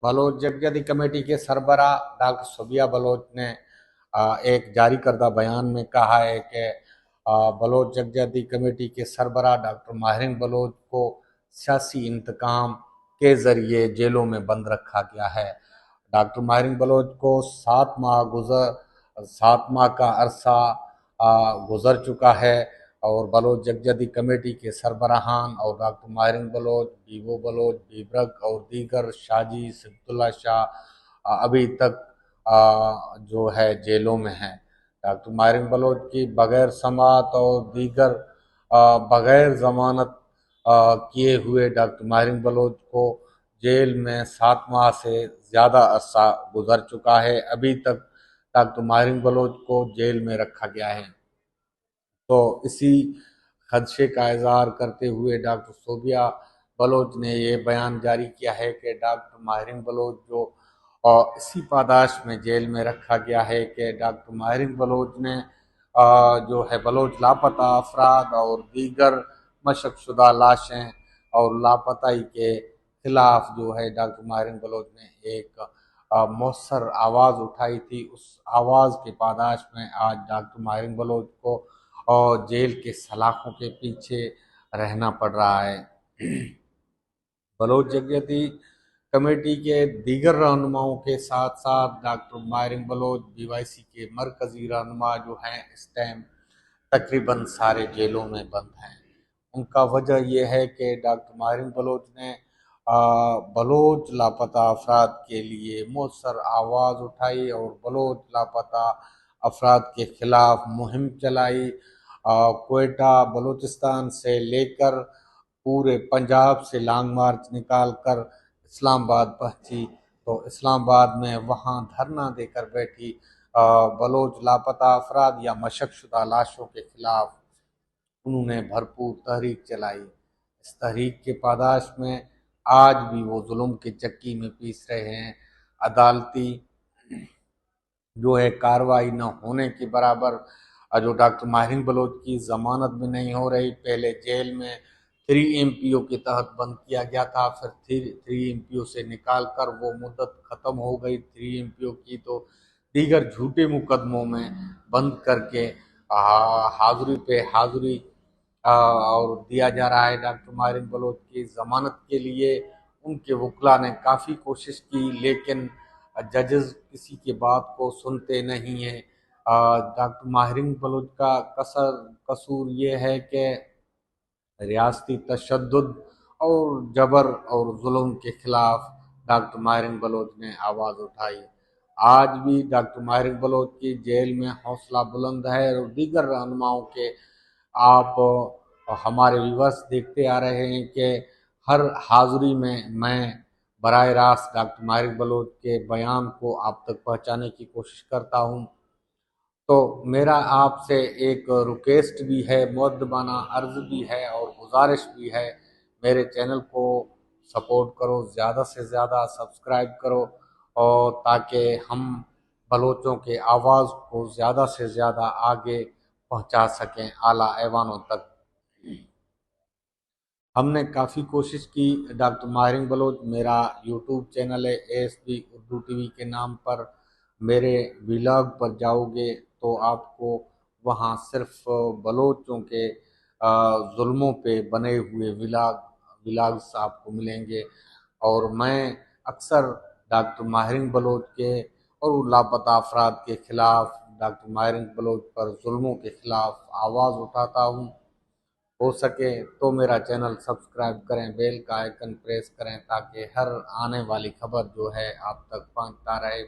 Bloch जगजदी committee के सरबराह doctor Sobia Bloch ने एक जारी करदा बयान में कहा है कि बलोच जगजदी कमेटी के सरबराह डॉक्टर माहिरीन बलोच को सियासी इंतकाम के जरिए जेलों में बंद रखा गया है। डॉक्टर माहिरीन बलोच को 7 माह का अरसा गुजर चुका है और बलोच जगजदी कमेटी के सरबराहान और डॉक्टर माहिरीन बलोच, बीबो बलोच, बीबरक और दीगर शाजी सिबतुल्ला शाह अभी तक जो है जेलों में हैं। डॉक्टर माहिरीन बलोच की बगैर समाअत और दीगर बगैर जमानत किए हुए डॉक्टर माहिरीन बलोच को जेल में 7 माह से ज़्यादा अरसा गुजर चुका है। अभी तक डॉक्टर माहिरीन बलोच को जेल में रखा गया है। तो इसी खदशे का इजहार करते हुए डॉक्टर सोबिया बलोच ने ये बयान जारी किया है कि डॉक्टर माहिरीन बलोच जो इसी पादाश में जेल में रखा गया है कि डॉक्टर माहिरीन बलोच ने जो है बलोच लापता अफराद और दीगर मशकशुदा लाशें और लापताई के खिलाफ जो है डॉक्टर माहिरीन बलोच ने एक मौसर आवाज़ उठाई थी। उस आवाज़ के पादाश में आज डॉक्टर माहिरीन बलोच को और जेल के सलाखों के पीछे रहना पड़ रहा है। बलोच जगजदी कमेटी के दीगर रहनुमाओं के साथ साथ डॉक्टर माहिरीन बलोच BYC के मरकजी रहनुमा जो हैं इस टाइम तकरीबन सारे जेलों में बंद हैं। उनका वजह यह है कि डॉक्टर माहिरीन बलोच ने बलोच लापता अफराद के लिए मौसर आवाज़ उठाई और बलोच लापता अफराद के खिलाफ मुहिम चलाई। कोयटा बलूचिस्तान से लेकर पूरे पंजाब से लॉन्ग मार्च निकाल कर इस्लामाबाद पहुंची। तो इस्लामाबाद में वहां धरना देकर बैठी बलोच लापता अफराद या मशकशुदा लाशों के खिलाफ उन्होंने भरपूर तहरीक चलाई। इस तहरीक के पादाश में आज भी वो जुल्म की चक्की में पीस रहे हैं। अदालती जो है कार्रवाई न होने के बराबर जो डॉक्टर माहिरीन बलोच की ज़मानत भी नहीं हो रही। पहले जेल में 3 MPO के तहत बंद किया गया था, फिर 3 MPO से निकाल कर वो मुद्दत ख़त्म हो गई 3 MPO की, तो दीगर झूठे मुकदमों में बंद करके हाज़ुरी पे हाज़ुरी और दिया जा रहा है। डॉक्टर माहिरीन बलोच की ज़मानत के लिए उनके वकला ने काफ़ी कोशिश की लेकिन जजेस किसी की बात को सुनते नहीं हैं। डॉक्टर माहिरीन बलोच का कसूर ये है कि रियासती तशद्दुद और जबर और जुल्म के खिलाफ डॉक्टर माहिरीन बलोच ने आवाज़ उठाई। आज भी डॉक्टर माहिरीन बलोच की जेल में हौसला बुलंद है और दीगर रहनुमाओं के आप हमारे व्यूअर्स देखते आ रहे हैं कि हर हाज़ुरी में मैं बराह रास्त डॉक्टर माहिरीन बलोच के बयान को आप तक पहुंचाने की कोशिश करता हूं। तो मेरा आपसे एक रिक्वेस्ट भी है, मुअद्दबाना अर्ज़ भी है और गुजारिश भी है, मेरे चैनल को सपोर्ट करो, ज़्यादा से ज़्यादा सब्सक्राइब करो और ताकि हम बलोचों के आवाज़ को ज़्यादा से ज़्यादा आगे पहुंचा सकें आला ऐवानों तक। हमने काफ़ी कोशिश की। डॉक्टर माहिरीन बलोच मेरा यूट्यूब चैनल है ASB उर्दू TV के नाम पर। मेरे व्लॉग पर जाओगे तो आपको वहाँ सिर्फ बलोचों के जुल्मों पे बने हुए व्लॉग्स आपको मिलेंगे और मैं अक्सर डॉक्टर माहिरीन बलोच के और लापता अफराद के खिलाफ, डॉक्टर माहिरीन बलोच पर जुल्मों के खिलाफ आवाज़ उठाता हूँ। हो सके तो मेरा चैनल सब्सक्राइब करें, बेल का आइकन प्रेस करें ताकि हर आने वाली खबर जो है आप तक पहुंचता रहे।